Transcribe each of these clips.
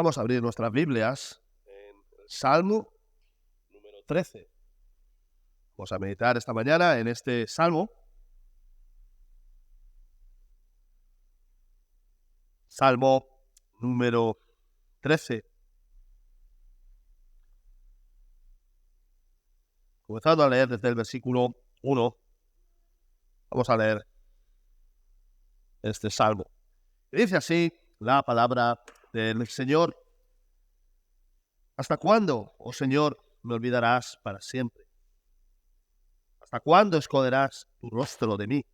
Vamos a abrir nuestras Biblias en el Salmo número 13. Vamos a meditar esta mañana en este Salmo. Salmo número 13. Comenzando a leer desde el versículo 1, vamos a leer este Salmo. Y dice así la palabra del Señor: ¿Hasta cuándo, oh Señor, me olvidarás para siempre? ¿Hasta cuándo esconderás tu rostro de mí?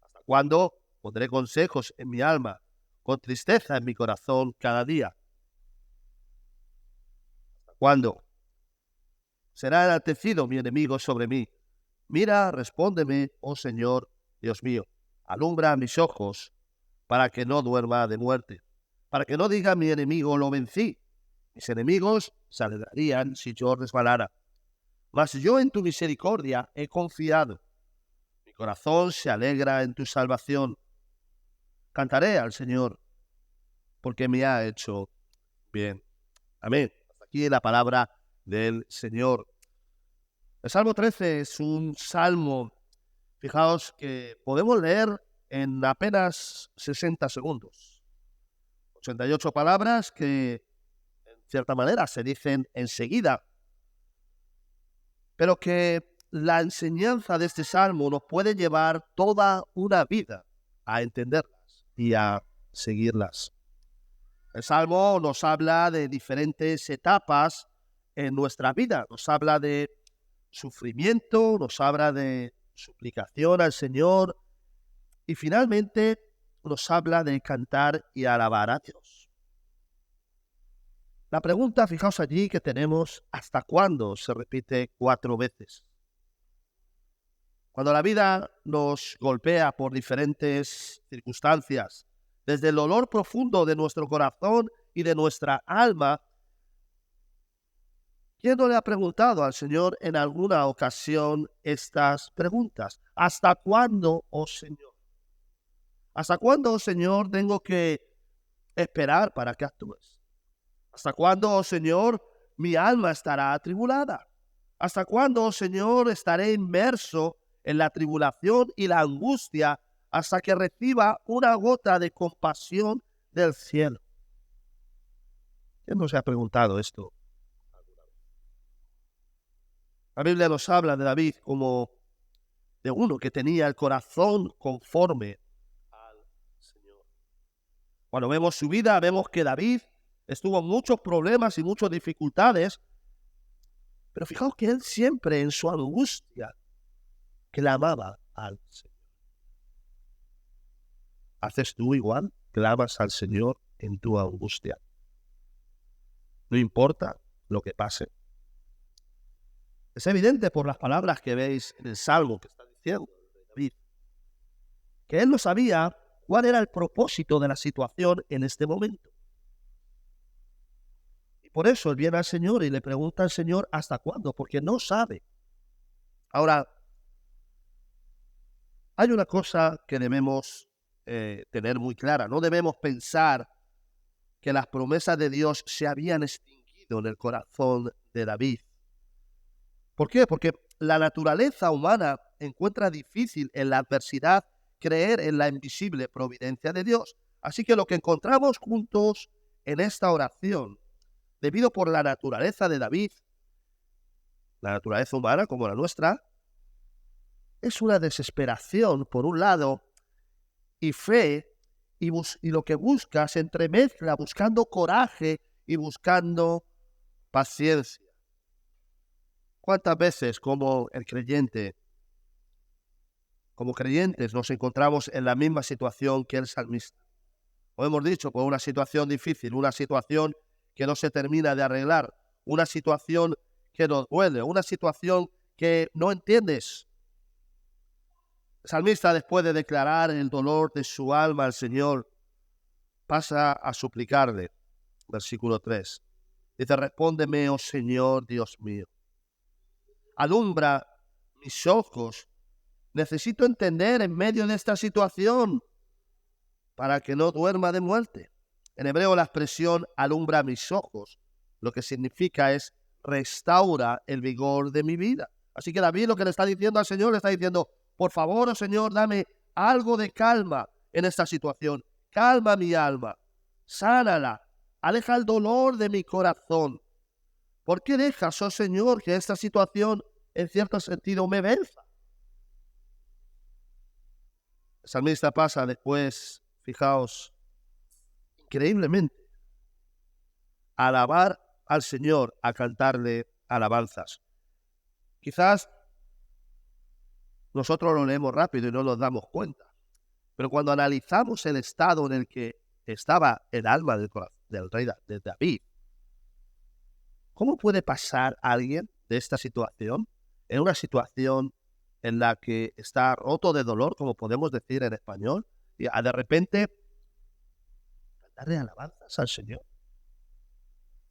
¿Hasta cuándo pondré consejos en mi alma, con tristeza en mi corazón cada día? ¿Hasta cuándo será enaltecido mi enemigo sobre mí? Mira, respóndeme, oh Señor, Dios mío. Alumbra mis ojos para que no duerma de muerte, para que no diga mi enemigo, lo vencí. Mis enemigos se alegrarían si yo resbalara. Mas yo en tu misericordia he confiado. Mi corazón se alegra en tu salvación. Cantaré al Señor, porque me ha hecho bien. Amén. Hasta aquí la palabra del Señor. El Salmo 13 es un salmo, fijaos, que podemos leer en apenas 60 segundos. 88 palabras que, en cierta manera, se dicen enseguida, pero que la enseñanza de este salmo nos puede llevar toda una vida a entenderlas y a seguirlas. El salmo nos habla de diferentes etapas en nuestra vida. Nos habla de sufrimiento, nos habla de suplicación al Señor y finalmente nos habla de cantar y alabar a Dios. La pregunta, fijaos allí que tenemos, ¿hasta cuándo? Se repite 4 veces. Cuando la vida nos golpea por diferentes circunstancias, desde el dolor profundo de nuestro corazón y de nuestra alma, ¿quién no le ha preguntado al Señor en alguna ocasión estas preguntas? ¿Hasta cuándo, oh Señor? ¿Hasta cuándo, oh Señor, tengo que esperar para que actúes? ¿Hasta cuándo, oh Señor, mi alma estará atribulada? ¿Hasta cuándo, oh Señor, estaré inmerso en la tribulación y la angustia hasta que reciba una gota de compasión del cielo? ¿Quién no se ha preguntado esto? La Biblia nos habla de David como de uno que tenía el corazón conforme al Señor. Cuando vemos su vida, vemos que David estuvo en muchos problemas y muchas dificultades, pero fijaos que él siempre en su angustia clamaba al Señor. ¿Haces tú igual? ¿Clamas al Señor en tu angustia? No importa lo que pase. Es evidente por las palabras que veis en el Salmo que está diciendo David, que él no sabía cuál era el propósito de la situación en este momento. Y por eso él viene al Señor y le pregunta al Señor ¿hasta cuándo? Porque no sabe. Ahora, hay una cosa que debemos tener muy clara. No debemos pensar que las promesas de Dios se habían extinguido en el corazón de David. ¿Por qué? Porque la naturaleza humana encuentra difícil en la adversidad creer en la invisible providencia de Dios. Así que lo que encontramos juntos en esta oración, debido por la naturaleza de David, la naturaleza humana como la nuestra, es una desesperación por un lado y fe, y lo que busca se entremezcla buscando coraje y buscando paciencia. ¿Cuántas veces como creyentes nos encontramos en la misma situación que el salmista? Como hemos dicho, por una situación difícil, una situación que no se termina de arreglar, una situación que nos duele, una situación que no entiendes. El salmista, después de declarar el dolor de su alma al Señor, pasa a suplicarle. Versículo 3. Dice, respóndeme, oh Señor, Dios mío. Alumbra mis ojos. Necesito entender en medio de esta situación para que no duerma de muerte. En hebreo la expresión alumbra mis ojos, lo que significa es restaura el vigor de mi vida. Así que David lo que le está diciendo al Señor, le está diciendo, por favor, oh Señor, dame algo de calma en esta situación. Calma mi alma, sánala, aleja el dolor de mi corazón. ¿Por qué dejas, oh Señor, que esta situación en cierto sentido me venza? El salmista pasa después, fijaos, increíblemente, a alabar al Señor, a cantarle alabanzas. Quizás nosotros lo leemos rápido y no nos damos cuenta, pero cuando analizamos el estado en el que estaba el alma del rey de David, ¿cómo puede pasar alguien de esta situación, en una situación en la que está roto de dolor, como podemos decir en español, y de repente cantarle alabanzas al Señor?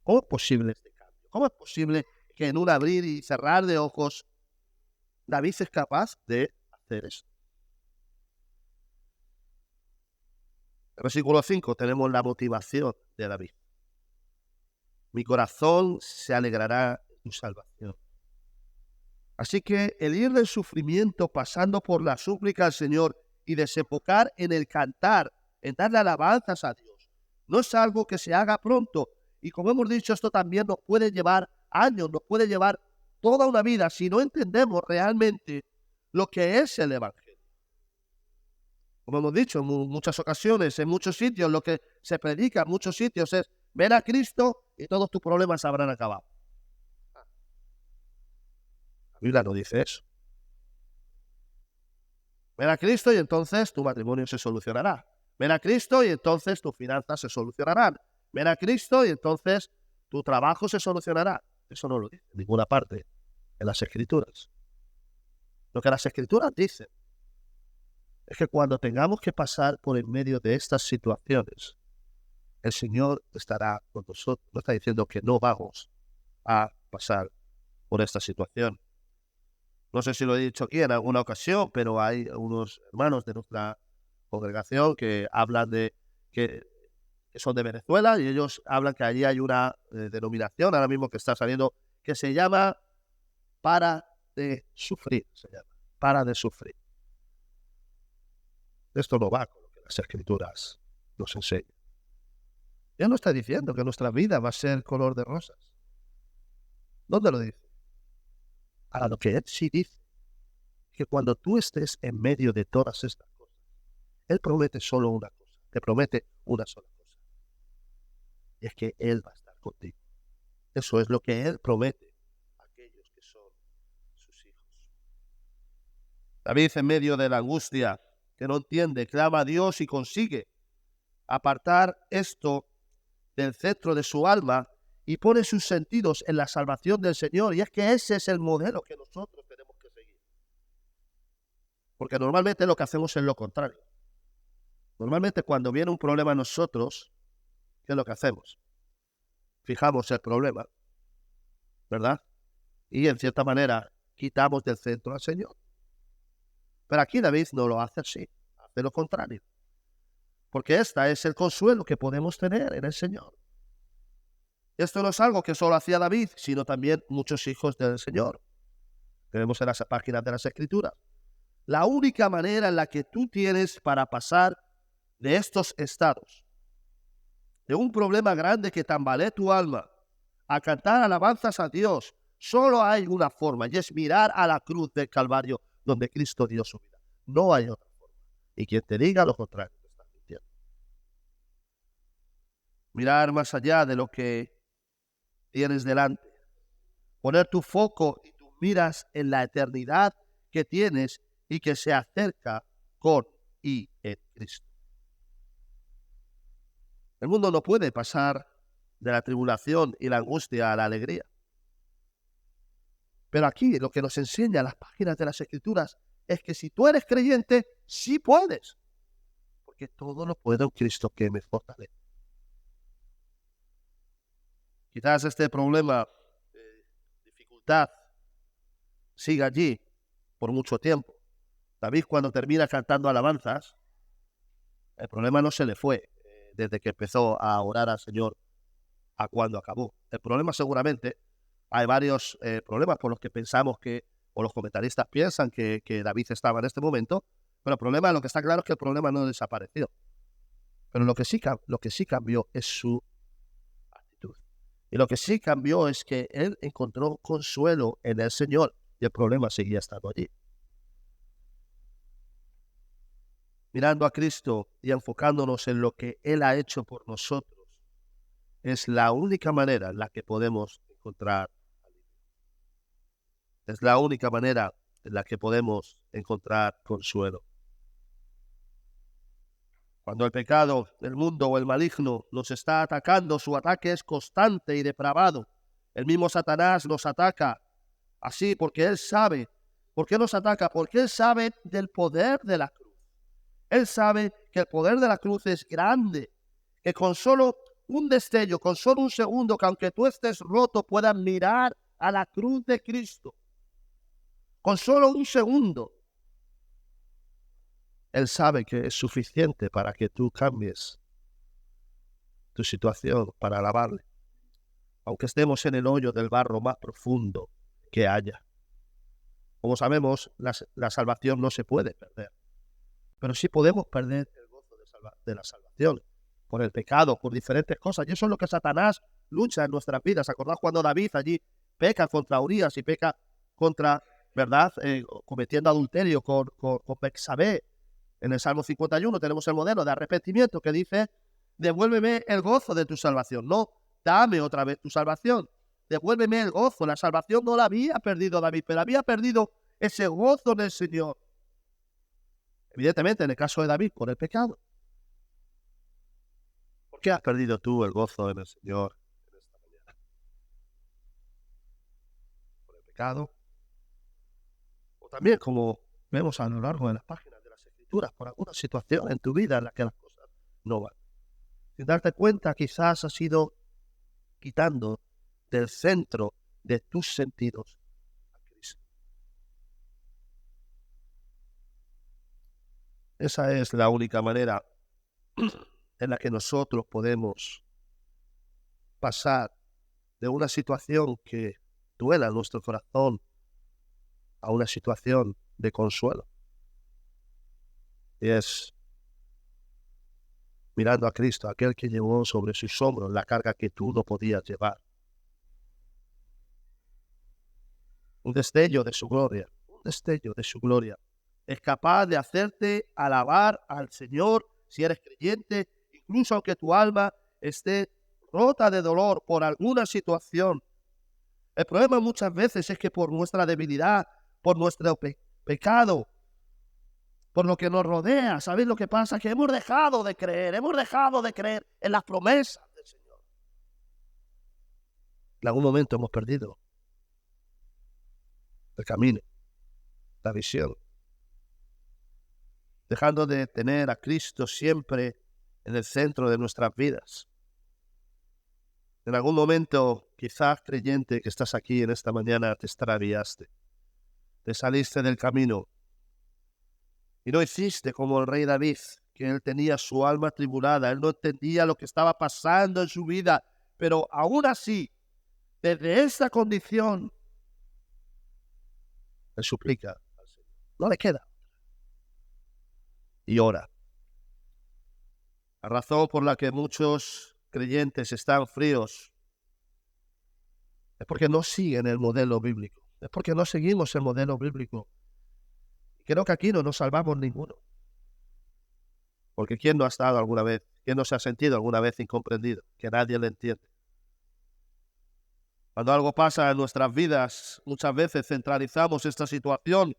¿Cómo es posible este cambio? ¿Cómo es posible que en un abrir y cerrar de ojos David es capaz de hacer eso? En el versículo 5 tenemos la motivación de David. Mi corazón se alegrará en tu salvación. Así que el ir del sufrimiento pasando por la súplica al Señor y desembocar en el cantar, en darle alabanzas a Dios, no es algo que se haga pronto. Y como hemos dicho, esto también nos puede llevar años, nos puede llevar toda una vida si no entendemos realmente lo que es el Evangelio. Como hemos dicho en muchas ocasiones, en muchos sitios, lo que se predica en muchos sitios es ven a Cristo y todos tus problemas habrán acabado. La Biblia no dice eso. Ven a Cristo y entonces tu matrimonio se solucionará. Ven a Cristo y entonces tus finanzas se solucionarán. Ven a Cristo y entonces tu trabajo se solucionará. Eso no lo dice en ninguna parte en las Escrituras. Lo que las Escrituras dicen es que cuando tengamos que pasar por en medio de estas situaciones, el Señor estará con nosotros. No está diciendo que no vamos a pasar por esta situación. No sé si lo he dicho aquí en alguna ocasión, pero hay unos hermanos de nuestra congregación que hablan de que son de Venezuela y ellos hablan que allí hay una denominación ahora mismo que está saliendo que se llama para de sufrir, para de sufrir. Esto no va con lo que las Escrituras nos enseñan. Ya no está diciendo que nuestra vida va a ser color de rosas. ¿Dónde lo dice? Ahora, lo que él sí dice es que cuando tú estés en medio de todas estas cosas, él promete solo una cosa, te promete una sola cosa. Y es que él va a estar contigo. Eso es lo que él promete a aquellos que son sus hijos. David, en medio de la angustia, que no entiende, clama a Dios y consigue apartar esto del centro de su alma y pone sus sentidos en la salvación del Señor. Y es que ese es el modelo que nosotros tenemos que seguir. Porque normalmente lo que hacemos es lo contrario. Normalmente cuando viene un problema a nosotros, ¿qué es lo que hacemos? Fijamos el problema, ¿verdad? Y en cierta manera quitamos del centro al Señor. Pero aquí David no lo hace así, hace lo contrario. Porque este es el consuelo que podemos tener en el Señor. Esto no es algo que solo hacía David, sino también muchos hijos del Señor. Que vemos en las páginas de las Escrituras. La única manera en la que tú tienes para pasar de estos estados, de un problema grande que tambalee tu alma, a cantar alabanzas a Dios, solo hay una forma, y es mirar a la cruz del Calvario, donde Cristo dio su vida. No hay otra forma. Y quien te diga lo contrario, te está mintiendo. Mirar más allá de lo que tienes delante. Poner tu foco y tus miras en la eternidad que tienes y que se acerca con y en Cristo. El mundo no puede pasar de la tribulación y la angustia a la alegría. Pero aquí lo que nos enseña las páginas de las Escrituras es que si tú eres creyente, sí puedes. Porque todo lo puedo en Cristo que me fortalece. Quizás este problema, dificultad, siga allí por mucho tiempo. David, cuando termina cantando alabanzas, el problema no se le fue. desde que empezó a orar al Señor a cuando acabó. El problema seguramente, hay varios problemas por los que pensamos que, o los comentaristas piensan que David estaba en este momento, pero el problema, lo que está claro es que el problema no desapareció. Pero lo que sí cambió es su actitud. Y lo que sí cambió es que él encontró consuelo en el Señor y el problema seguía estando allí. Mirando a Cristo y enfocándonos en lo que Él ha hecho por nosotros, es la única manera en la que podemos encontrar alivio. Es la única manera en la que podemos encontrar consuelo. Cuando el pecado, el mundo o el maligno nos está atacando, su ataque es constante y depravado. El mismo Satanás nos ataca así porque él sabe. ¿Por qué nos ataca? Porque él sabe del poder de la cruz. Él sabe que el poder de la cruz es grande, que con solo un destello, con solo un segundo, que aunque tú estés roto, puedas mirar a la cruz de Cristo. Con solo un segundo. Él sabe que es suficiente para que tú cambies tu situación, para alabarle. Aunque estemos en el hoyo del barro más profundo que haya. Como sabemos, la salvación no se puede perder. Pero sí podemos perder el gozo de la salvación. Por el pecado, por diferentes cosas. Y eso es lo que Satanás lucha en nuestras vidas. ¿Acordás cuando David allí peca contra Urías y peca contra, ¿verdad? Cometiendo adulterio con Betsabé. En el Salmo 51 tenemos el modelo de arrepentimiento que dice, devuélveme el gozo de tu salvación. No, dame otra vez tu salvación. Devuélveme el gozo. La salvación no la había perdido David, pero había perdido ese gozo en el Señor. Evidentemente, en el caso de David, por el pecado. ¿Por qué has perdido tú el gozo en el Señor en esta mañana? ¿Por el pecado? O también, como vemos a lo largo de las páginas de las Escrituras, por alguna situación en tu vida en la que las cosas no van. Sin darte cuenta, quizás has ido quitando del centro de tus sentidos a Cristo. Esa es la única manera en la que nosotros podemos pasar de una situación que duela en nuestro corazón a una situación de consuelo. Y es mirando a Cristo, aquel que llevó sobre sus hombros la carga que tú no podías llevar. Un destello de su gloria, un destello de su gloria. Es capaz de hacerte alabar al Señor si eres creyente, incluso aunque tu alma esté rota de dolor por alguna situación. El problema muchas veces es que por nuestra debilidad, por nuestro pecado, por lo que nos rodea, ¿sabéis lo que pasa? Que hemos dejado de creer en las promesas del Señor. En algún momento hemos perdido el camino, la visión, dejando de tener a Cristo siempre en el centro de nuestras vidas. En algún momento, quizás creyente que estás aquí en esta mañana, te extraviaste, te saliste del camino y no hiciste como el rey David, que él tenía su alma atribulada, él no entendía lo que estaba pasando en su vida, pero aún así, desde esta condición, él suplica al Señor, no le queda, y ora. La razón por la que muchos creyentes están fríos es porque no siguen el modelo bíblico, es porque no seguimos el modelo bíblico. Y creo que aquí no nos salvamos ninguno. Porque ¿quién no ha estado alguna vez, quién no se ha sentido alguna vez incomprendido? Que nadie le entiende. Cuando algo pasa en nuestras vidas, muchas veces centralizamos esta situación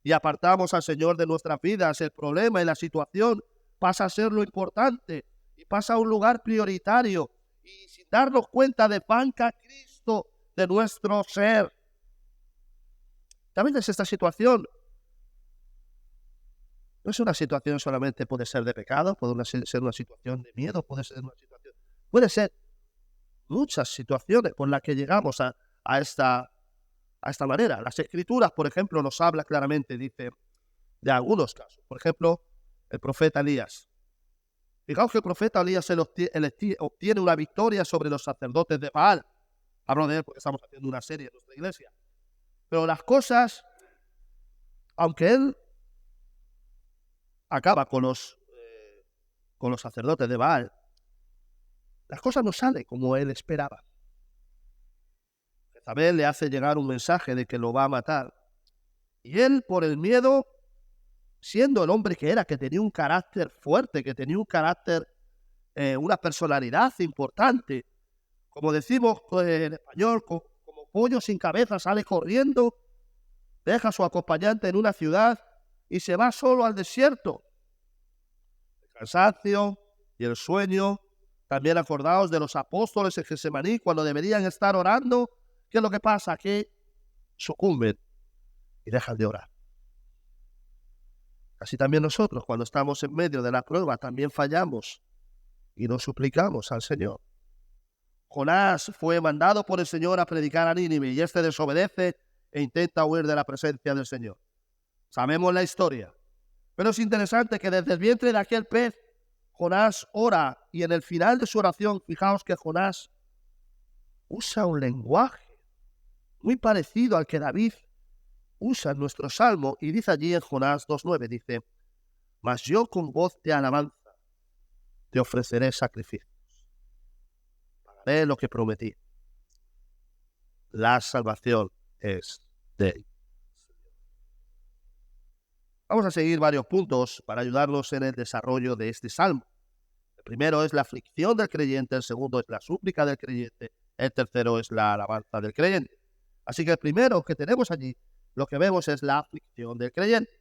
y apartamos al Señor de nuestras vidas. El problema y la situación pasa a ser lo importante y pasa a un lugar prioritario. Y sin darnos cuenta desbanca a Cristo de nuestro ser. También es esta situación. No es una situación solamente, puede ser de pecado, puede ser una situación de miedo, puede ser muchas situaciones por las que llegamos a esta manera. Las Escrituras, por ejemplo, nos habla claramente, dice, de algunos casos. Por ejemplo, el profeta Elías. Fijaos que el profeta Elías obtiene una victoria sobre los sacerdotes de Baal. Hablo de él porque estamos haciendo una serie en nuestra iglesia. Pero las cosas, aunque él acaba con los sacerdotes de Baal, las cosas no salen como él esperaba. Jezabel le hace llegar un mensaje de que lo va a matar. Y él, por el miedo, siendo el hombre que era, que tenía un carácter fuerte, que tenía un carácter, una personalidad importante, como decimos en español, como pollo sin cabeza, sale corriendo, deja a su acompañante en una ciudad y se va solo al desierto. El cansancio y el sueño. También acordaos de los apóstoles en Getsemaní, cuando deberían estar orando. ¿Qué es lo que pasa? Que sucumben y dejan de orar. Así también nosotros, cuando estamos en medio de la prueba, también fallamos y nos suplicamos al Señor. Jonás fue mandado por el Señor a predicar a Nínive y este desobedece e intenta huir de la presencia del Señor. Sabemos la historia, pero es interesante que desde el vientre de aquel pez, Jonás ora y en el final de su oración, fijaos que Jonás usa un lenguaje muy parecido al que David usa en nuestro salmo y dice allí en Jonás 2:9, dice: mas yo con voz de alabanza te ofreceré sacrificios, pagaré lo que prometí. La salvación es de él. Vamos a seguir varios puntos para ayudarnos en el desarrollo de este salmo. El primero es la aflicción del creyente, el segundo es la súplica del creyente, el tercero es la alabanza del creyente. Así que el primero que tenemos allí, lo que vemos es la aflicción del creyente.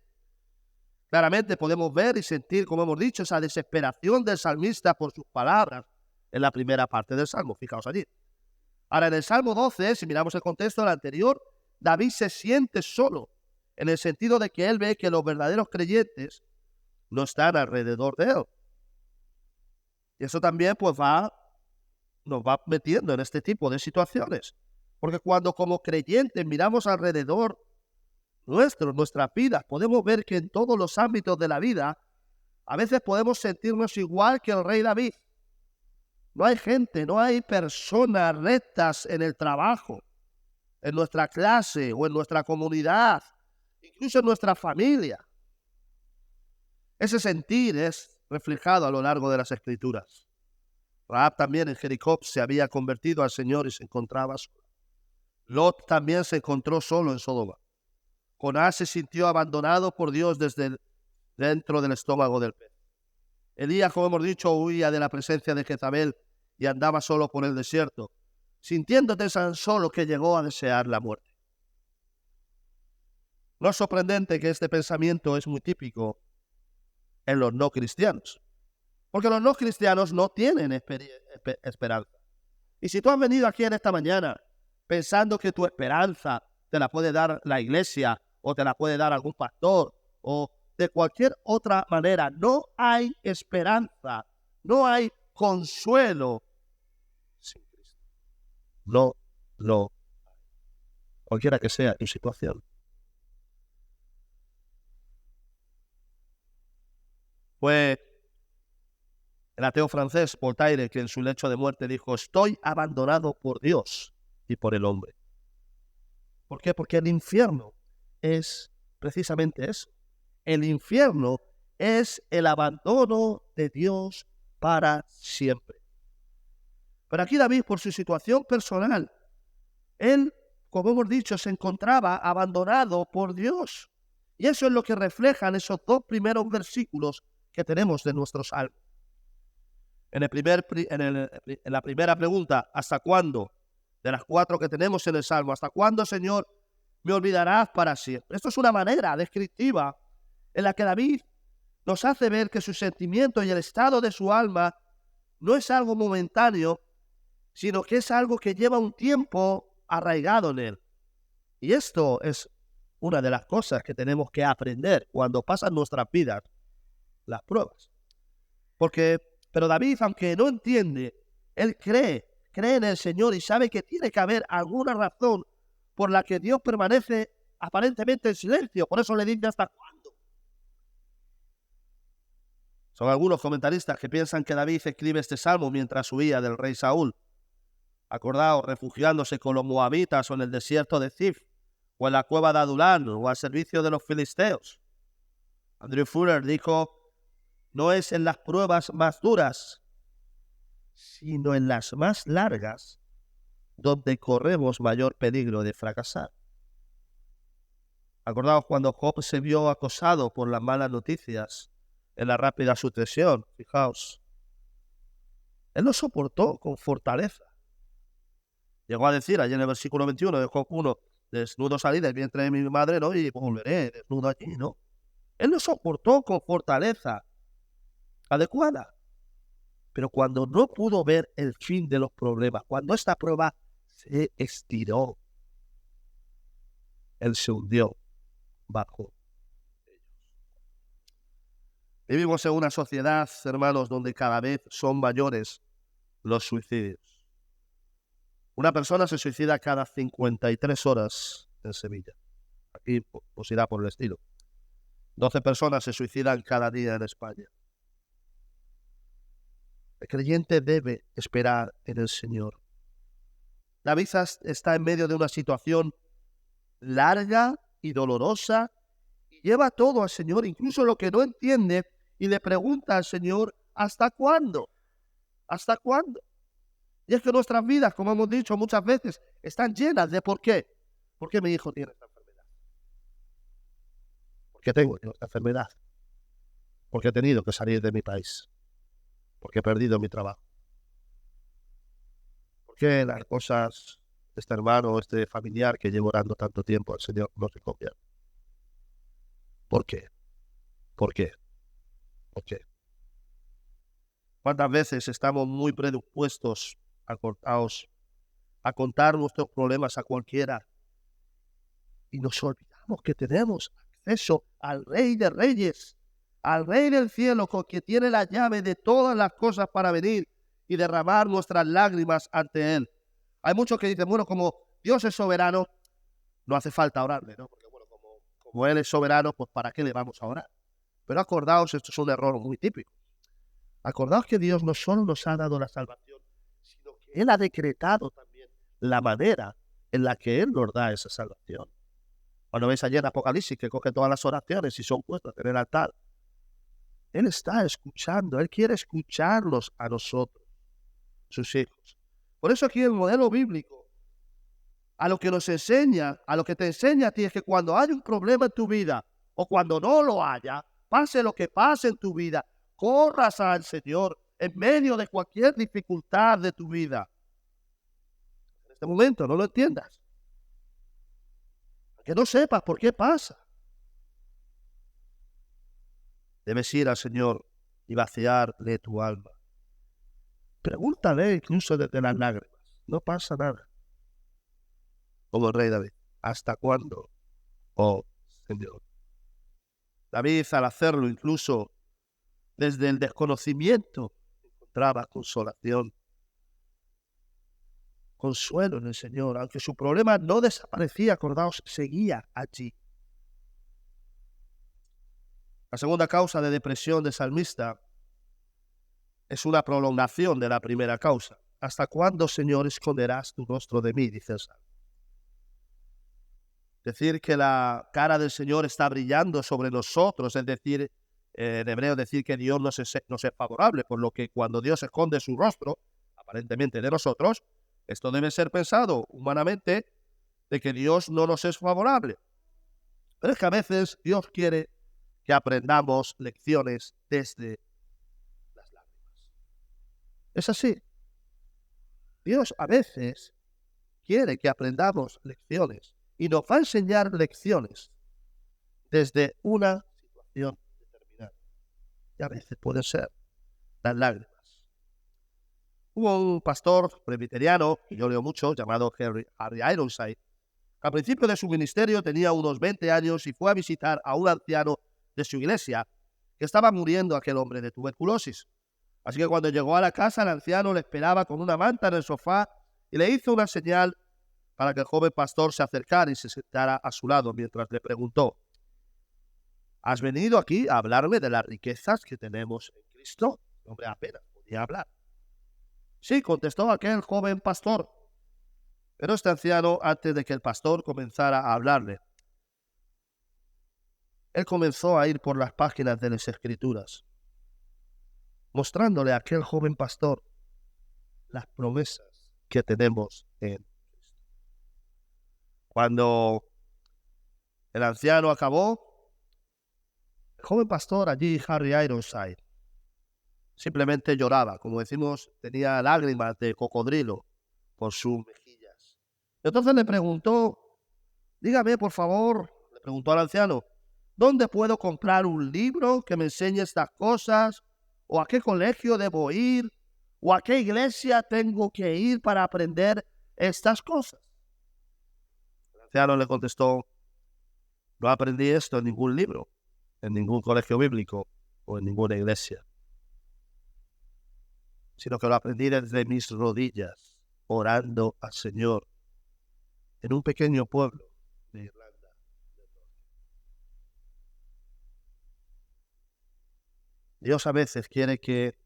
Claramente podemos ver y sentir, como hemos dicho, esa desesperación del salmista por sus palabras en la primera parte del salmo. Fijaos allí. Ahora, en el Salmo 12, si miramos el contexto del anterior, David se siente solo, en el sentido de que él ve que los verdaderos creyentes no están alrededor de él. Y eso también pues nos va metiendo en este tipo de situaciones. Porque cuando como creyentes miramos alrededor nuestras vidas, podemos ver que en todos los ámbitos de la vida, a veces podemos sentirnos igual que el rey David. No hay gente, no hay personas rectas en el trabajo, en nuestra clase o en nuestra comunidad, incluso en nuestra familia. Ese sentir es reflejado a lo largo de las Escrituras. Rahab también en Jericó se había convertido al Señor y se encontraba sola. Lot también se encontró solo en Sodoma. Jonás se sintió abandonado por Dios desde dentro del estómago del pez. Elías, como hemos dicho, huía de la presencia de Jezabel y andaba solo por el desierto, sintiéndote tan solo que llegó a desear la muerte. No es sorprendente que este pensamiento es muy típico en los no cristianos, porque los no cristianos no tienen esperanza. Y si tú has venido aquí en esta mañana pensando que tu esperanza te la puede dar la iglesia o te la puede dar algún pastor o de cualquier otra manera, no hay esperanza, no hay consuelo sin Cristo. No, cualquiera que sea tu situación. Fue el ateo francés Voltaire que en su lecho de muerte dijo: estoy abandonado por Dios y por el hombre. ¿Por qué? Porque el infierno es precisamente eso. El infierno es el abandono de Dios para siempre. Pero aquí David, por su situación personal, él, como hemos dicho, se encontraba abandonado por Dios. Y eso es lo que reflejan esos dos primeros versículos que tenemos de nuestro salmo. En la primera pregunta, ¿hasta cuándo? De las 4 que tenemos en el salmo, ¿hasta cuándo, Señor, me olvidarás para siempre? Esto es una manera descriptiva en la que David nos hace ver que su sentimiento y el estado de su alma no es algo momentáneo, sino que es algo que lleva un tiempo arraigado en él. Y esto es una de las cosas que tenemos que aprender cuando pasan nuestras vidas las pruebas. Pero David, aunque no entiende, él cree en el Señor y sabe que tiene que haber alguna razón por la que Dios permanece aparentemente en silencio. Por eso le dice: ¿hasta cuándo? Son algunos comentaristas que piensan que David escribe este salmo mientras huía del rey Saúl. Acordaos, refugiándose con los moabitas o en el desierto de Zif, o en la cueva de Adulán, o al servicio de los filisteos. Andrew Fuller dijo: no es en las pruebas más duras, sino en las más largas, donde corremos mayor peligro de fracasar. Acordaos cuando Job se vio acosado por las malas noticias en la rápida sucesión. Fijaos, él lo soportó con fortaleza. Llegó a decir allí en el versículo 21 de Job 1, desnudo salí del vientre de mi madre, ¿no? Y volveré desnudo allí, ¿no? Él lo soportó con fortaleza adecuada. Pero cuando no pudo ver el fin de los problemas, cuando esta prueba se estiró, él se hundió bajo ellos. Vivimos en una sociedad, hermanos, donde cada vez son mayores los suicidios. Una persona se suicida cada 53 horas en Sevilla. Aquí pues irá por el estilo. 12 personas se suicidan cada día en España. El creyente debe esperar en el Señor. David está en medio de una situación larga y dolorosa y lleva todo al Señor, incluso lo que no entiende, y le pregunta al Señor: ¿hasta cuándo? ¿Hasta cuándo? Y es que nuestras vidas, como hemos dicho muchas veces, están llenas de ¿por qué? ¿Por qué mi hijo tiene esta enfermedad? ¿Por qué tengo esta enfermedad? ¿Por qué he tenido que salir de mi país? ¿Por qué he perdido mi trabajo? ¿Por qué las cosas de este hermano, este familiar que llevo orando tanto tiempo al Señor no se convierten? ¿Por qué? ¿Por qué? ¿Por qué? ¿Cuántas veces estamos muy predispuestos a contar nuestros problemas a cualquiera y nos olvidamos que tenemos acceso al Rey de Reyes, al Rey del cielo, con quien tiene la llave de todas las cosas para venir y derramar nuestras lágrimas ante Él? Hay muchos que dicen: bueno, como Dios es soberano, no hace falta orarle, ¿no? Porque bueno, como Él es soberano, pues ¿para qué le vamos a orar? Pero acordaos, esto es un error muy típico. Acordaos que Dios no solo nos ha dado la salvación, sino que Él ha decretado también la manera en la que Él nos da esa salvación. Cuando veis ayer en Apocalipsis que coge todas las oraciones y son puestas en el altar, Él está escuchando, Él quiere escucharlos a nosotros, sus hijos. Por eso aquí el modelo bíblico, a lo que nos enseña, a lo que te enseña a ti, es que cuando hay un problema en tu vida, o cuando no lo haya, pase lo que pase en tu vida, corras al Señor en medio de cualquier dificultad de tu vida. En este momento no lo entiendas, que no sepas por qué pasa. Debes ir al Señor y vaciarle tu alma. Pregúntale incluso desde las lágrimas. No pasa nada. Como el rey David: ¿hasta cuándo, oh Señor? David, al hacerlo incluso desde el desconocimiento, encontraba consolación, consuelo en el Señor. Aunque su problema no desaparecía, acordaos, seguía allí. La segunda causa de depresión del salmista es una prolongación de la primera causa. ¿Hasta cuándo, Señor, esconderás tu rostro de mí?, dice el Salmo. Decir que la cara del Señor está brillando sobre nosotros, es decir, en hebreo decir que Dios nos es favorable, por lo que cuando Dios esconde su rostro, aparentemente de nosotros, esto debe ser pensado humanamente de que Dios no nos es favorable. Pero es que a veces Dios quiere que aprendamos lecciones desde las lágrimas. Es así. Dios a veces quiere que aprendamos lecciones y nos va a enseñar lecciones desde una situación determinada. Y a veces pueden ser las lágrimas. Hubo un pastor presbiteriano, que yo leo mucho, llamado Harry Ironside, que al principio de su ministerio tenía unos 20 años y fue a visitar a un anciano de su iglesia que estaba muriendo, aquel hombre, de tuberculosis. Así que cuando llegó a la casa, el anciano le esperaba con una manta en el sofá y le hizo una señal para que el joven pastor se acercara y se sentara a su lado, mientras le preguntó: ¿has venido aquí a hablarme de las riquezas que tenemos en Cristo? El hombre apenas podía hablar. Sí, contestó aquel joven pastor. Pero este anciano, antes de que el pastor comenzara a hablarle, él comenzó a ir por las páginas de las Escrituras, mostrándole a aquel joven pastor las promesas que tenemos en Cristo. Cuando el anciano acabó, el joven pastor allí, Harry Ironside, simplemente lloraba, como decimos, tenía lágrimas de cocodrilo por sus mejillas. Entonces le preguntó, dígame por favor, le preguntó al anciano, ¿dónde puedo comprar un libro que me enseñe estas cosas? ¿O a qué colegio debo ir? ¿O a qué iglesia tengo que ir para aprender estas cosas? El anciano le contestó, no aprendí esto en ningún libro, en ningún colegio bíblico o en ninguna iglesia, sino que lo aprendí desde mis rodillas, orando al Señor, en un pequeño pueblo de Irlanda. Dios a veces quiere que,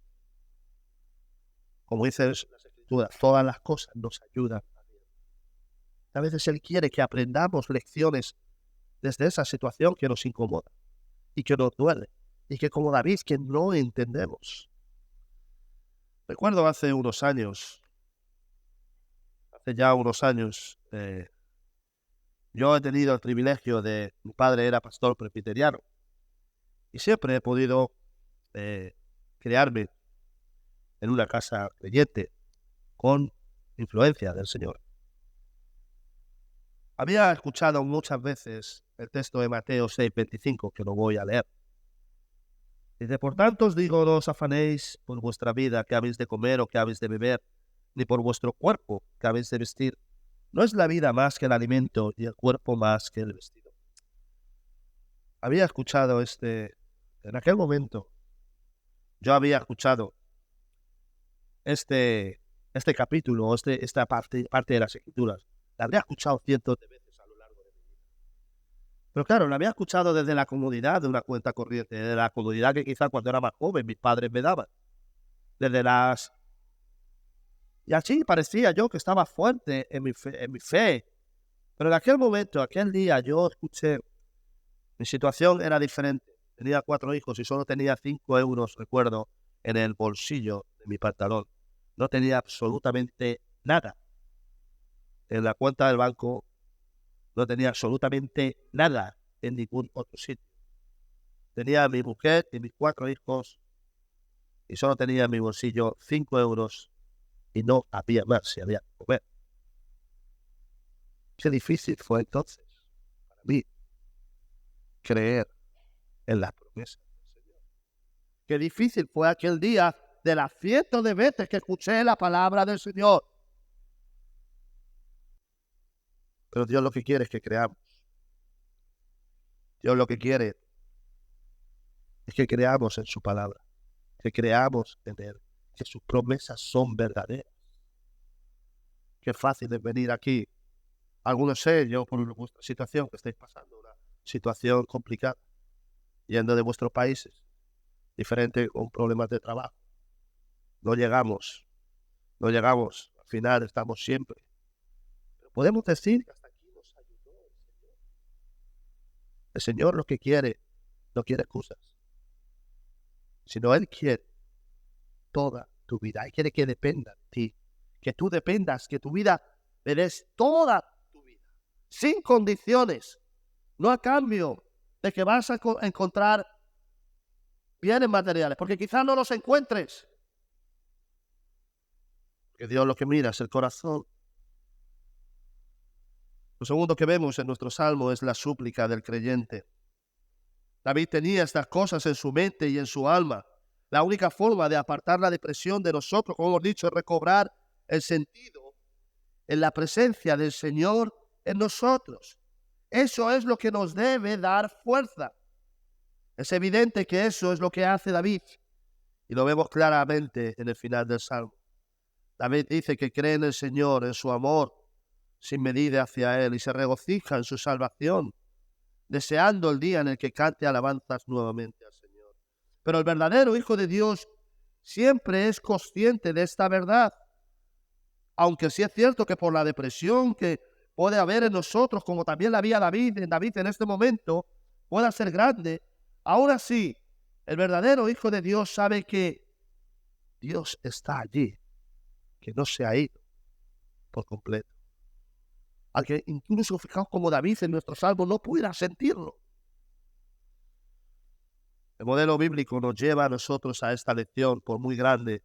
como dice las Escrituras, todas las cosas nos ayudan a bien. A veces Él quiere que aprendamos lecciones desde esa situación que nos incomoda y que nos duele, y que como David, que no entendemos. Recuerdo hace ya unos años, yo he tenido el privilegio mi padre era pastor presbiteriano, y siempre he podido criarme en una casa creyente, con influencia del Señor. Había escuchado muchas veces el texto de Mateo 6:25, que lo voy a leer. Dice, por tanto os digo, no os afanéis por vuestra vida, que habéis de comer o que habéis de beber, ni por vuestro cuerpo, que habéis de vestir. ¿No es la vida más que el alimento y el cuerpo más que el vestido? Había escuchado en aquel momento, yo había escuchado este capítulo, esta parte de las Escrituras. La habría escuchado cientos de veces a lo largo de mi vida. Pero claro, la había escuchado desde la comodidad de una cuenta corriente, desde la comodidad que quizás cuando era más joven mis padres me daban. Y así parecía yo que estaba fuerte en mi fe. Pero en aquel momento, aquel día, yo escuché, mi situación era diferente. Tenía 4 hijos y solo tenía 5 euros, recuerdo, en el bolsillo de mi pantalón. No tenía absolutamente nada. En la cuenta del banco no tenía absolutamente nada en ningún otro sitio. Tenía a mi mujer y mis 4 hijos y solo tenía en mi bolsillo 5 euros y no había más si había que comer. Qué difícil fue entonces para mí creer en las promesas del Señor. Qué difícil fue aquel día de las cientos de veces que escuché la palabra del Señor. Pero Dios lo que quiere es que creamos. Dios lo que quiere es que creamos en su palabra, que creamos en Él, que sus promesas son verdaderas. Qué fácil es venir aquí. Algunos sé yo por vuestra situación, que estáis pasando una situación complicada, yendo de vuestros países, diferente con problemas de trabajo. No llegamos, al final estamos siempre. Pero podemos decir que hasta aquí nos ayudó el Señor. El Señor lo que quiere, no quiere excusas, sino Él quiere toda tu vida. Él quiere que dependa de ti, que tú dependas, que tu vida le des toda tu vida, sin condiciones, no a cambio de que vas a encontrar bienes materiales, porque quizás no los encuentres. Que Dios lo que mira es el corazón. Lo segundo que vemos en nuestro salmo es la súplica del creyente. David tenía estas cosas en su mente y en su alma. La única forma de apartar la depresión de nosotros, como hemos dicho, es recobrar el sentido en la presencia del Señor en nosotros. Eso es lo que nos debe dar fuerza. Es evidente que eso es lo que hace David. Y lo vemos claramente en el final del salmo. David dice que cree en el Señor, en su amor sin medida hacia Él, y se regocija en su salvación, deseando el día en el que cante alabanzas nuevamente al Señor. Pero el verdadero Hijo de Dios siempre es consciente de esta verdad. Aunque sí es cierto que por la depresión que puede haber en nosotros, como también la había en David en este momento, pueda ser grande, aún así, el verdadero Hijo de Dios sabe que Dios está allí, que no se ha ido por completo. Aunque incluso, fijaos como David en nuestro salmo no pudiera sentirlo. El modelo bíblico nos lleva a nosotros a esta lección, por muy grande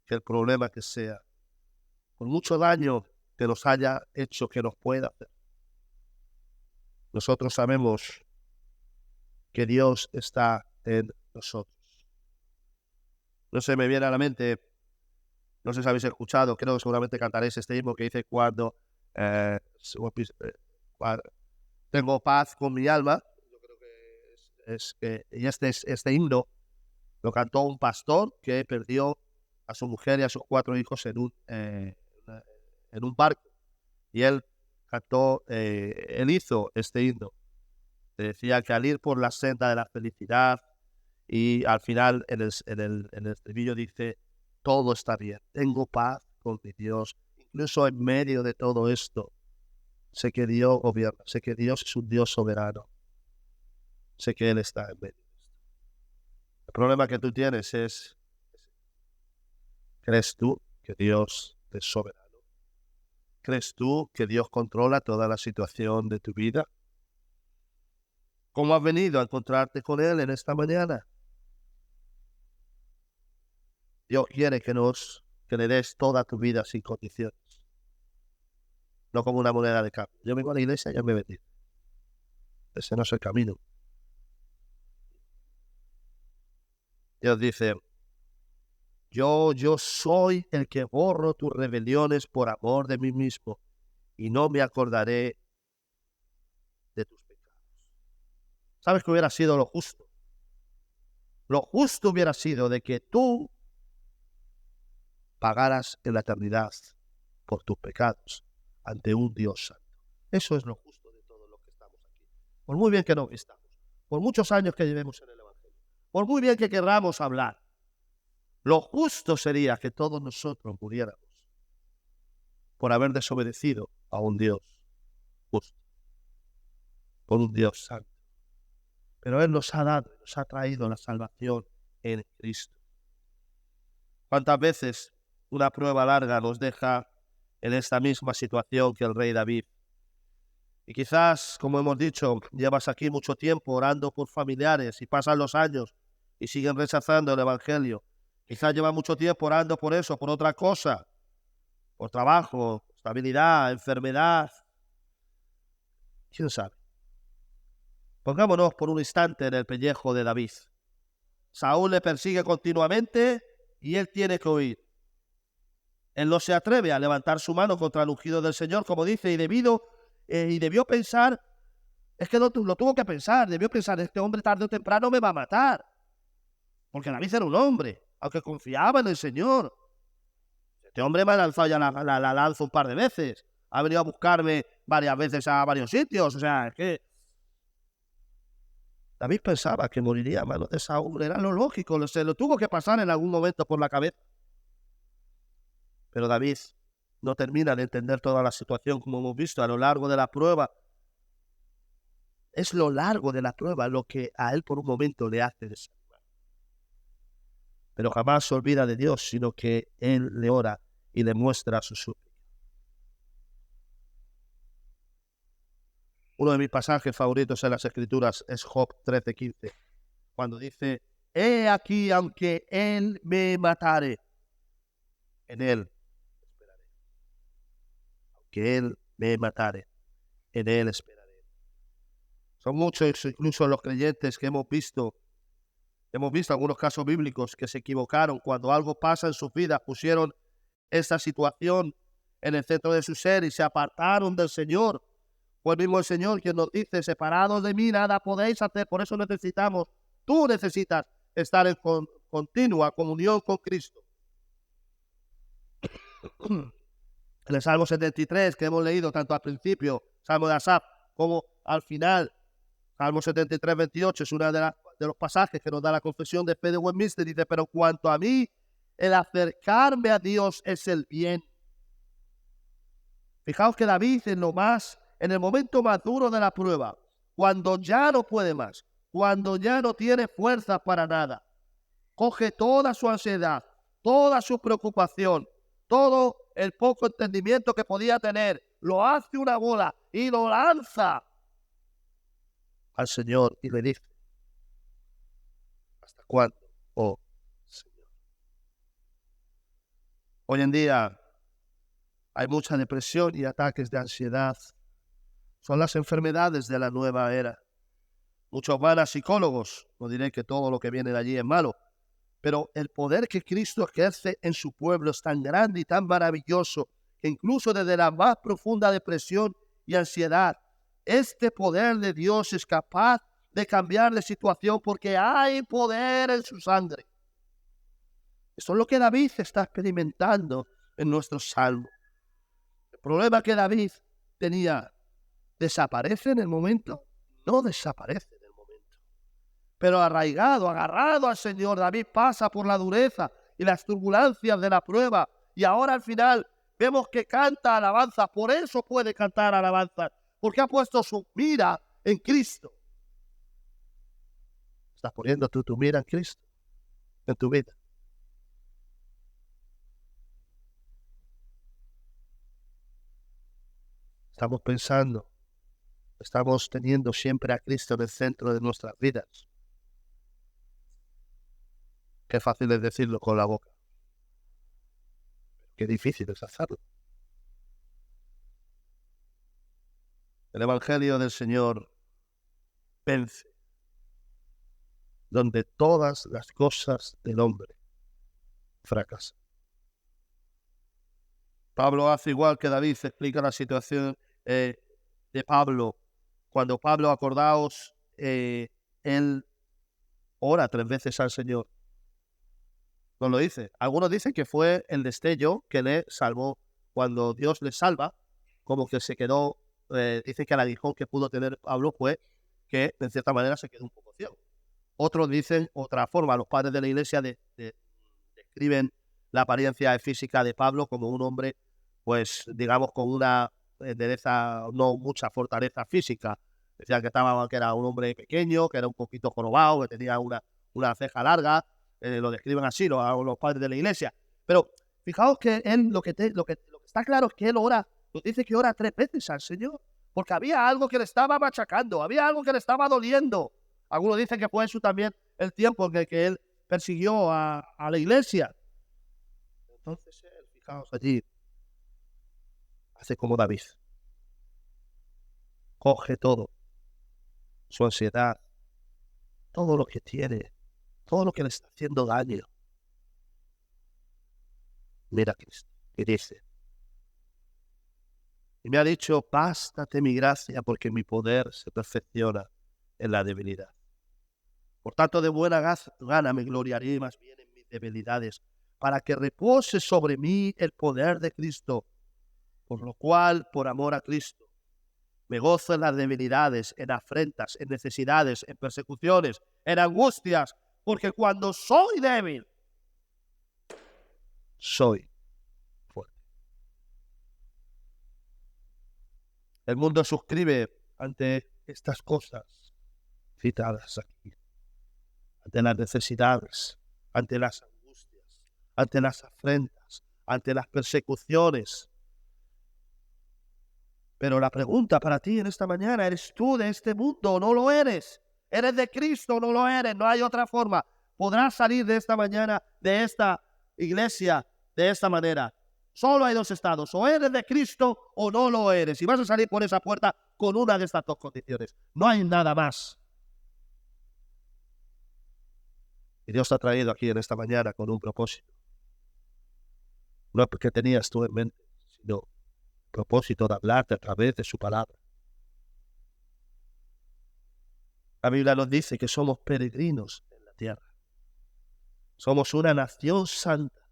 que el problema que sea, por mucho daño que nos haya hecho, que nos pueda hacer. Nosotros sabemos que Dios está en nosotros. No se me viene a la mente, no sé si habéis escuchado, creo que seguramente cantaréis este himno que dice cuando tengo paz con mi alma. Yo creo que y este himno lo cantó un pastor que perdió a su mujer y a sus 4 hijos en un barco. Y él hizo este himno. Decía que al ir por la senda de la felicidad, y al final en el estribillo dice, todo está bien, tengo paz con mi Dios. Incluso en medio de todo esto, sé que Dios gobierna, sé que Dios es un Dios soberano, sé que Él está en medio de esto. El problema que tú tienes es, ¿crees tú que Dios es soberano? ¿Crees tú que Dios controla toda la situación de tu vida? ¿Cómo has venido a encontrarte con Él en esta mañana? Dios quiere que le des toda tu vida sin condiciones. No como una moneda de cambio. Yo vengo a la iglesia y ya me metí. Ese no es el camino. Dios dice, yo soy el que borro tus rebeliones por amor de mí mismo y no me acordaré de tus pecados. ¿Sabes qué hubiera sido lo justo? Lo justo hubiera sido de que tú pagaras en la eternidad por tus pecados ante un Dios santo. Eso es lo justo de todos los que estamos aquí. Por muy bien que nos vistamos, por muchos años que llevemos en el Evangelio, por muy bien que querramos hablar, lo justo sería que todos nosotros muriéramos por haber desobedecido a un Dios justo, por un Dios santo. Pero Él nos ha dado, nos ha traído la salvación en Cristo. ¿Cuántas veces una prueba larga nos deja en esta misma situación que el rey David? Y quizás, como hemos dicho, llevas aquí mucho tiempo orando por familiares y pasan los años y siguen rechazando el Evangelio. Quizás llevas mucho tiempo orando por eso, por otra cosa, por trabajo, estabilidad, enfermedad. ¿Quién sabe? Pongámonos por un instante en el pellejo de David. Saúl le persigue continuamente y él tiene que huir. Él no se atreve a levantar su mano contra el ungido del Señor, como dice, y debió pensar, es que lo tuvo que pensar, debió pensar, este hombre tarde o temprano me va a matar. Porque David era un hombre, aunque confiaba en el Señor. Este hombre me ha lanzado ya la lanza un par de veces. Ha venido a buscarme varias veces a varios sitios. O sea, es que David pensaba que moriría a manos de Saúl. Era lo lógico, se lo tuvo que pasar en algún momento por la cabeza. Pero David no termina de entender toda la situación, como hemos visto a lo largo de la prueba. Es lo largo de la prueba lo que a él por un momento le hace desanimar. Pero jamás se olvida de Dios, sino que él le ora y le muestra su súplica. Uno de mis pasajes favoritos en las Escrituras es Job 13:15, cuando dice, he aquí, aunque él me matare, en él esperaré. Aunque él me matare, en él esperaré. Son muchos incluso los creyentes que hemos visto algunos casos bíblicos que se equivocaron cuando algo pasa en sus vidas, pusieron esta situación en el centro de su ser y se apartaron del Señor. Fue el mismo el Señor quien nos dice, separados de mí nada podéis hacer, por eso tú necesitas estar en continua comunión con Cristo. En el Salmo 73 que hemos leído tanto al principio, Salmo de Asaf, como al final, Salmo 73:28 es una de las de los pasajes que nos da la Confesión de Fe de Westminster, dice: pero cuanto a mí, el acercarme a Dios es el bien. Fijaos que David en el momento más duro de la prueba, cuando ya no puede más, cuando ya no tiene fuerza para nada, coge toda su ansiedad, toda su preocupación, todo el poco entendimiento que podía tener, lo hace una bola y lo lanza al Señor y le dice: ¿hasta cuándo, oh Señor? Hoy en día hay mucha depresión y ataques de ansiedad. Son las enfermedades de la nueva era. Muchos van a psicólogos, no diré que todo lo que viene de allí es malo, pero el poder que Cristo ejerce en su pueblo es tan grande y tan maravilloso que incluso desde la más profunda depresión y ansiedad, este poder de Dios es capaz de cambiar la situación porque hay poder en su sangre. Eso es lo que David está experimentando en nuestro salmo. El problema que David tenía, ¿desaparece en el momento? No desaparece en el momento. Pero arraigado, agarrado al Señor, David pasa por la dureza y las turbulencias de la prueba. Y ahora al final vemos que canta alabanza. Por eso puede cantar alabanza, porque ha puesto su mira en Cristo. ¿Estás poniendo tú tu mira en Cristo, en tu vida? Estamos pensando, estamos teniendo siempre a Cristo en el centro de nuestras vidas. Qué fácil es decirlo con la boca. Qué difícil es hacerlo. El Evangelio del Señor vence, donde todas las cosas del hombre fracasan. Pablo hace igual que David, explica la situación de Pablo. Cuando Pablo, acordaos, él ora 3 veces al Señor. No lo dice. Algunos dicen que fue el destello que le salvó. Cuando Dios le salva, como que se quedó, dice que el aguijón que pudo tener Pablo fue que, de cierta manera, se quedó un poco ciego. Otros dicen otra forma. Los padres de la iglesia describen la apariencia física de Pablo como un hombre, pues, digamos, con una endereza, no mucha fortaleza física. Decían que era un hombre pequeño, que era un poquito jorobado, que tenía una ceja larga. Lo describen así los padres de la iglesia. Pero fijaos que él lo que está claro es que él ora, nos dice que ora 3 veces al Señor, porque había algo que le estaba machacando, había algo que le estaba doliendo. Algunos dicen que fue eso también el tiempo en el que él persiguió a la iglesia. Entonces él, fijaos allí, hace como David. Coge todo, su ansiedad, todo lo que tiene, todo lo que le está haciendo daño. Mira a Cristo, y dice: y me ha dicho, bástate mi gracia, porque mi poder se perfecciona en la debilidad. Por tanto, de buena gana me gloriaré más bien en mis debilidades, para que repose sobre mí el poder de Cristo. Por lo cual, por amor a Cristo, me gozo en las debilidades, en afrentas, en necesidades, en persecuciones, en angustias, porque cuando soy débil, soy fuerte. El mundo suscribe ante estas cosas citadas aquí, ante las necesidades, ante las angustias, ante las afrentas, ante las persecuciones. Pero la pregunta para ti en esta mañana: ¿eres tú de este mundo o no lo eres? ¿Eres de Cristo o no lo eres? No hay otra forma. Podrás salir de esta mañana, de esta iglesia, de esta manera. Solo hay 2 estados: o eres de Cristo o no lo eres. Y vas a salir por esa puerta con una de estas 2 condiciones. No hay nada más. Y Dios te ha traído aquí en esta mañana con un propósito. No es porque tenías tú en mente, sino propósito de hablarte a través de su palabra. La Biblia nos dice que somos peregrinos en la tierra. Somos una nación santa.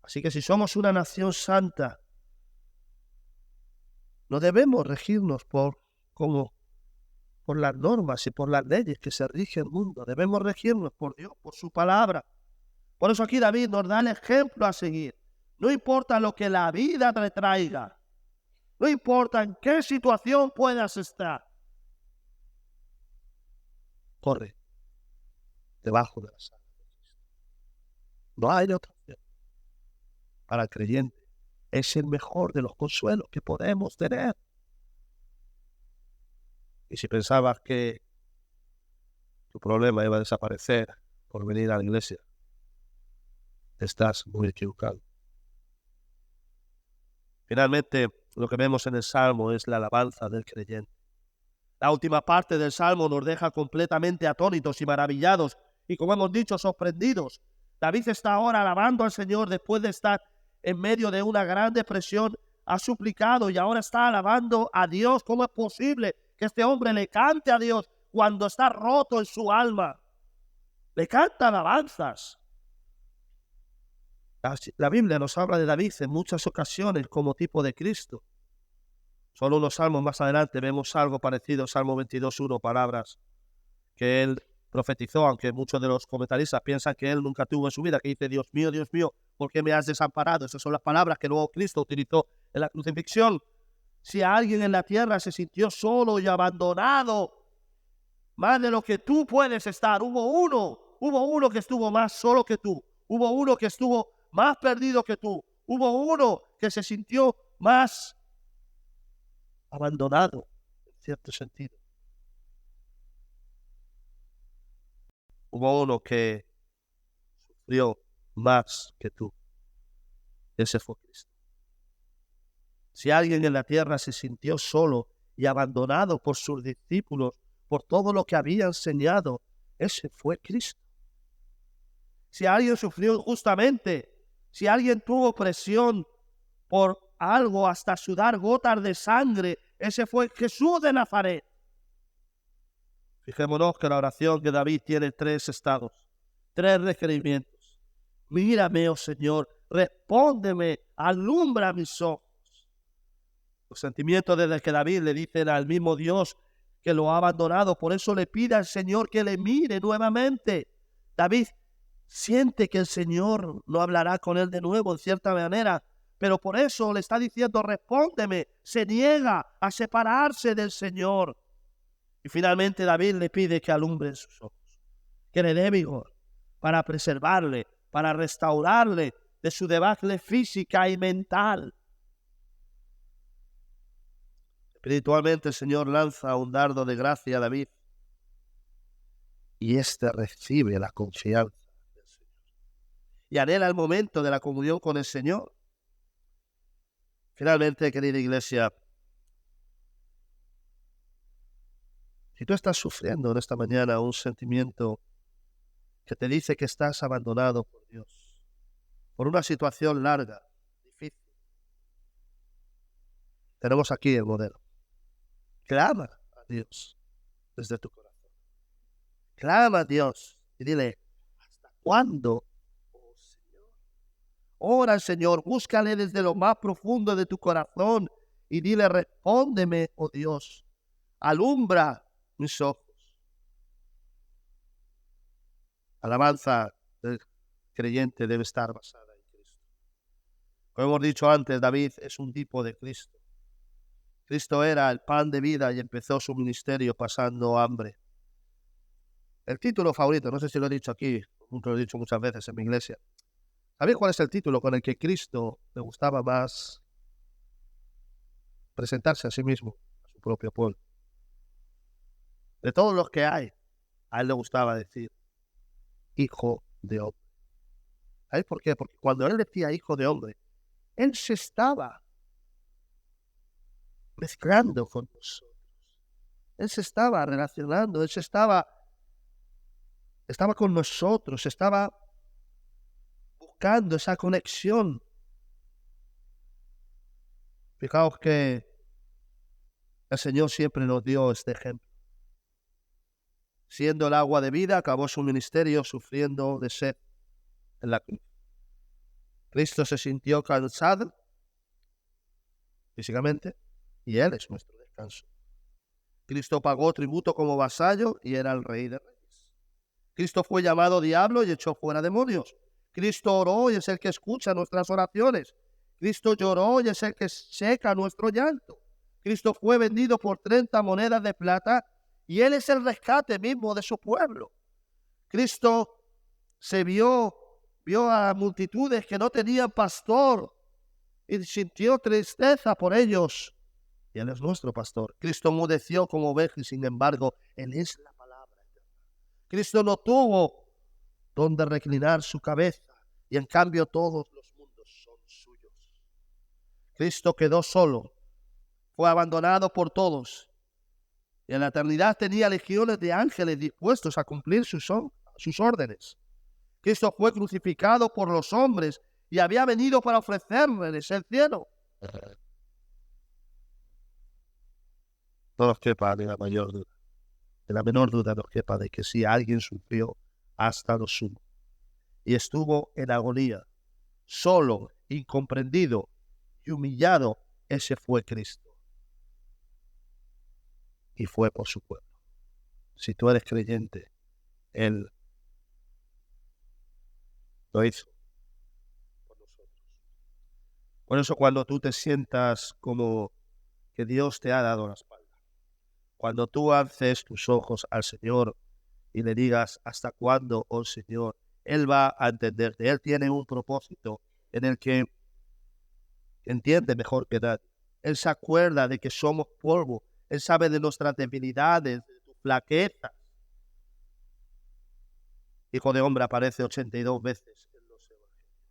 Así que si somos una nación santa, no debemos regirnos por cómo por las normas y por las leyes que se rige el mundo. Debemos regirnos por Dios, por su palabra. Por eso aquí David nos da el ejemplo a seguir. No importa lo que la vida te traiga. No importa en qué situación puedas estar. Corre debajo de la sangre de Cristo. No hay otra opción. Para el creyente es el mejor de los consuelos que podemos tener. Y si pensabas que tu problema iba a desaparecer por venir a la iglesia, estás muy equivocado. Finalmente, lo que vemos en el Salmo es la alabanza del creyente. La última parte del Salmo nos deja completamente atónitos y maravillados y, como hemos dicho, sorprendidos. David está ahora alabando al Señor después de estar en medio de una gran depresión. Ha suplicado y ahora está alabando a Dios. ¿Cómo es posible que este hombre le cante a Dios cuando está roto en su alma? Le canta alabanzas. La Biblia nos habla de David en muchas ocasiones como tipo de Cristo. Solo unos salmos más adelante vemos algo parecido, Salmo 22:1, palabras que él profetizó, aunque muchos de los comentaristas piensan que él nunca tuvo en su vida, que dice, Dios mío, ¿por qué me has desamparado? Esas son las palabras que luego Cristo utilizó en la crucifixión. Si alguien en la tierra se sintió solo y abandonado, más de lo que tú puedes estar, hubo uno que estuvo más solo que tú, hubo uno que estuvo más perdido que tú, hubo uno que se sintió más abandonado, en cierto sentido. Hubo uno que sufrió más que tú. Ese fue Cristo. Si alguien en la tierra se sintió solo y abandonado por sus discípulos, por todo lo que había enseñado, ese fue Cristo. Si alguien sufrió injustamente, si alguien tuvo presión por algo hasta sudar gotas de sangre, ese fue Jesús de Nazaret. Fijémonos que la oración de David tiene 3 estados, 3 requerimientos. Mírame, oh Señor, respóndeme, alumbra mis ojos. Los sentimientos desde que David le dicen al mismo Dios que lo ha abandonado, por eso le pide al Señor que le mire nuevamente. David siente que el Señor no hablará con él de nuevo en cierta manera, pero por eso le está diciendo, respóndeme. Se niega a separarse del Señor. Y finalmente David le pide que alumbre sus ojos, que le dé vigor para preservarle, para restaurarle de su debacle física y mental. Espiritualmente el Señor lanza un dardo de gracia a David y éste recibe la confianza del Señor y anhela el momento de la comunión con el Señor. Finalmente, querida iglesia, si tú estás sufriendo en esta mañana un sentimiento que te dice que estás abandonado por Dios, por una situación larga, difícil, tenemos aquí el modelo. Clama a Dios desde tu corazón. Clama a Dios y dile, ¿hasta cuándo, oh Señor? Ora al Señor, búscale desde lo más profundo de tu corazón y dile, respóndeme, oh Dios, alumbra mis ojos. Alabanza del creyente debe estar basada en Cristo. Como hemos dicho antes, David es un tipo de Cristo. Cristo era el pan de vida y empezó su ministerio pasando hambre. El título favorito, no sé si lo he dicho aquí, lo he dicho muchas veces en mi iglesia. ¿Sabéis cuál es el título con el que Cristo le gustaba más presentarse a sí mismo, a su propio pueblo? De todos los que hay, a él le gustaba decir, Hijo de hombre. ¿Sabéis por qué? Porque cuando él decía Hijo de hombre, él se estaba mezclando con nosotros. Él se estaba relacionando, él estaba con nosotros, estaba buscando esa conexión. Fijaos que el Señor siempre nos dio este ejemplo. Siendo el agua de vida, acabó su ministerio sufriendo de sed en la cruz. Cristo se sintió cansado físicamente y Él es nuestro descanso. Cristo pagó tributo como vasallo y era el Rey de Reyes. Cristo fue llamado diablo y echó fuera demonios. Cristo oró y es el que escucha nuestras oraciones. Cristo lloró y es el que seca nuestro llanto. Cristo fue vendido por 30 monedas de plata y Él es el rescate mismo de su pueblo. Cristo se vio a multitudes que no tenían pastor y sintió tristeza por ellos. Y Él es nuestro pastor. Cristo mudeció como oveja y sin embargo Él es la palabra. Cristo no tuvo donde reclinar su cabeza y en cambio todos los mundos son suyos. Cristo quedó solo, fue abandonado por todos y en la eternidad tenía legiones de ángeles dispuestos a cumplir sus órdenes. Cristo fue crucificado por los hombres y había venido para ofrecerles el cielo. No nos quepa ni la mayor duda, ni la menor duda nos quepa de que si alguien sufrió hasta lo sumo y estuvo en agonía, solo, incomprendido y humillado, ese fue Cristo. Y fue por su pueblo. Si tú eres creyente, Él lo hizo por nosotros. Por eso cuando tú te sientas como que Dios te ha dado la espalda, cuando tú alces tus ojos al Señor y le digas, ¿hasta cuándo, oh Señor? Él va a entenderte. Él tiene un propósito en el que entiende mejor que nadie. Él se acuerda de que somos polvo. Él sabe de nuestras debilidades, de tus flaquezas. Hijo de hombre aparece 82 veces en los evangelios.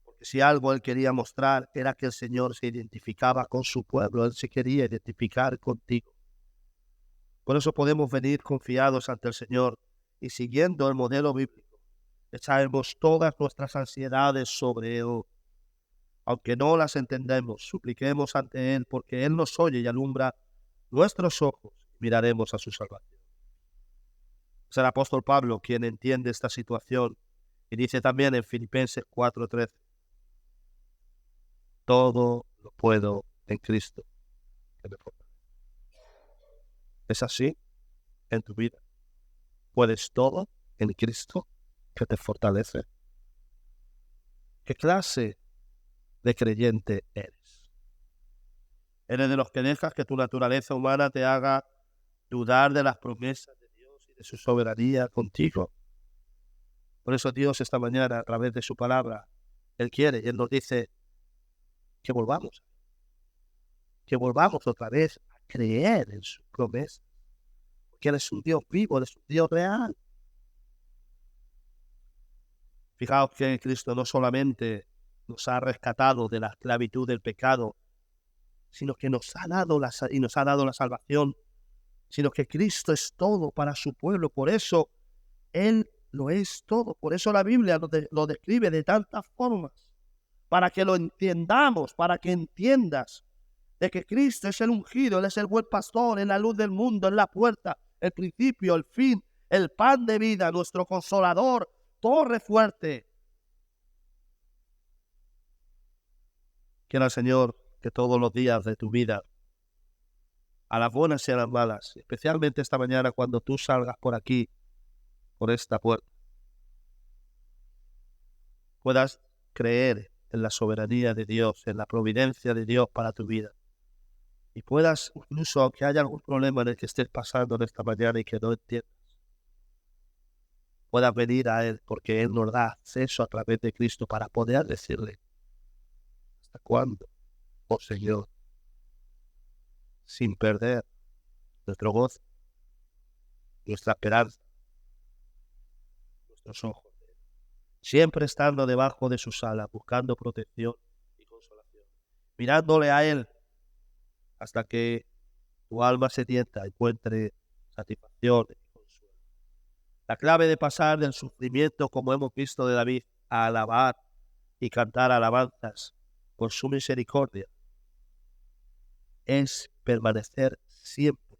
Porque si algo Él quería mostrar era que el Señor se identificaba con su pueblo. Él se quería identificar contigo. Por eso podemos venir confiados ante el Señor y siguiendo el modelo bíblico, echaremos todas nuestras ansiedades sobre Él. Aunque no las entendemos, supliquemos ante Él, porque Él nos oye y alumbra nuestros ojos. Miraremos a su salvación. Es el apóstol Pablo quien entiende esta situación y dice también en Filipenses 4:13, todo lo puedo en Cristo que me fortalece. ¿Es así en tu vida? ¿Puedes todo en Cristo que te fortalece? ¿Qué clase de creyente eres? ¿Eres de los que dejas que tu naturaleza humana te haga dudar de las promesas de Dios y de su soberanía contigo? Por eso Dios esta mañana, a través de su palabra, Él quiere y Él nos dice que volvamos otra vez a creer en su promesa, porque Él es un Dios vivo, Él es un Dios real. Fijaos que Cristo no solamente nos ha rescatado de la esclavitud del pecado, sino que nos ha dado la salvación, sino que Cristo es todo para su pueblo. Por eso Él lo es todo. Por eso la Biblia lo describe de tantas formas, para que lo entendamos, para que entiendas de que Cristo es el ungido, Él es el buen pastor, es la luz del mundo, es la puerta, el principio, el fin, el pan de vida, nuestro consolador, torre fuerte. Quiera el Señor que todos los días de tu vida, a las buenas y a las malas, especialmente esta mañana cuando tú salgas por aquí, por esta puerta, puedas creer en la soberanía de Dios, en la providencia de Dios para tu vida. Y puedas, incluso aunque haya algún problema en el que estés pasando en esta mañana y que no entiendas, puedas venir a Él, porque Él nos da acceso a través de Cristo para poder decirle, ¿hasta cuándo, oh Señor? Sin perder nuestro gozo, nuestra esperanza, nuestros ojos. Siempre estando debajo de sus alas, buscando protección y consolación, mirándole a Él hasta que tu alma sedienta encuentre satisfacción y consuelo. La clave de pasar del sufrimiento, como hemos visto de David, a alabar y cantar alabanzas por su misericordia, es permanecer siempre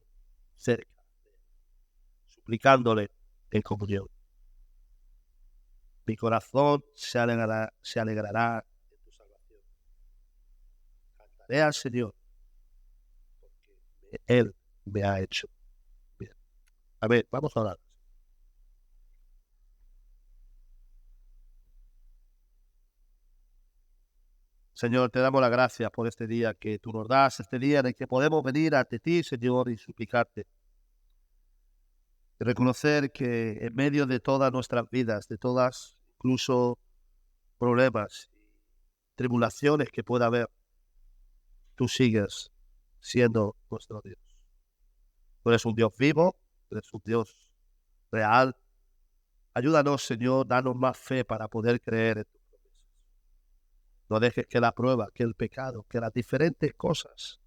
cerca de Él, suplicándole en comunión. Mi corazón se alegrará en tu salvación. Cantaré al Señor, porque Él me ha hecho bien. Amén. Vamos a orar. Señor, te damos las gracias por este día que tú nos das, este día en el que podemos venir ante ti, Señor, y suplicarte. Y reconocer que en medio de todas nuestras vidas, de todas, incluso problemas y tribulaciones que pueda haber, tú sigues siendo nuestro Dios. Tú eres un Dios vivo, tú eres un Dios real. Ayúdanos, Señor, danos más fe para poder creer en tus promesas. No dejes que la prueba, que el pecado, que las diferentes cosas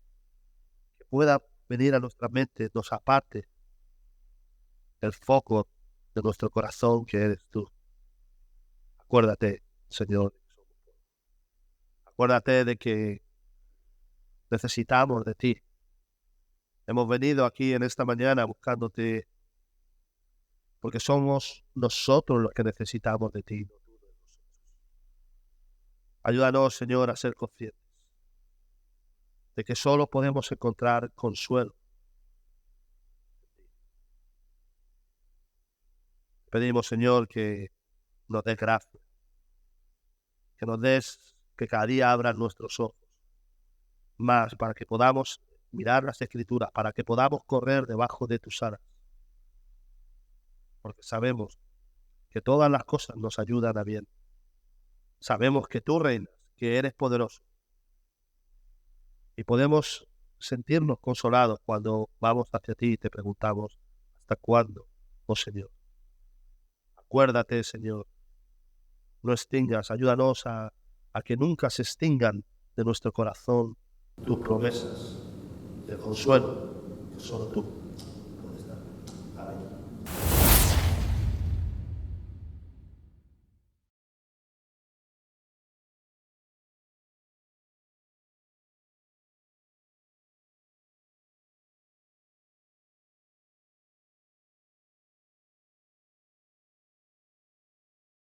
que puedan venir a nuestra mente nos aparte el foco de nuestro corazón, que eres tú. Acuérdate, Señor, acuérdate de que necesitamos de ti. Hemos venido aquí en esta mañana buscándote porque somos nosotros los que necesitamos de ti, no tú de nosotros. Ayúdanos, Señor, a ser conscientes de que solo podemos encontrar consuelo. Pedimos, Señor, que nos des gracia, que nos des, que cada día abran nuestros ojos más para que podamos mirar las Escrituras, para que podamos correr debajo de tus alas, porque sabemos que todas las cosas nos ayudan a bien. Sabemos que tú reinas, que eres poderoso, y podemos sentirnos consolados cuando vamos hacia ti y te preguntamos, ¿hasta cuándo, oh Señor? Acuérdate, Señor, no extingas, ayúdanos a que nunca se extingan de nuestro corazón tus promesas de consuelo, que solo tú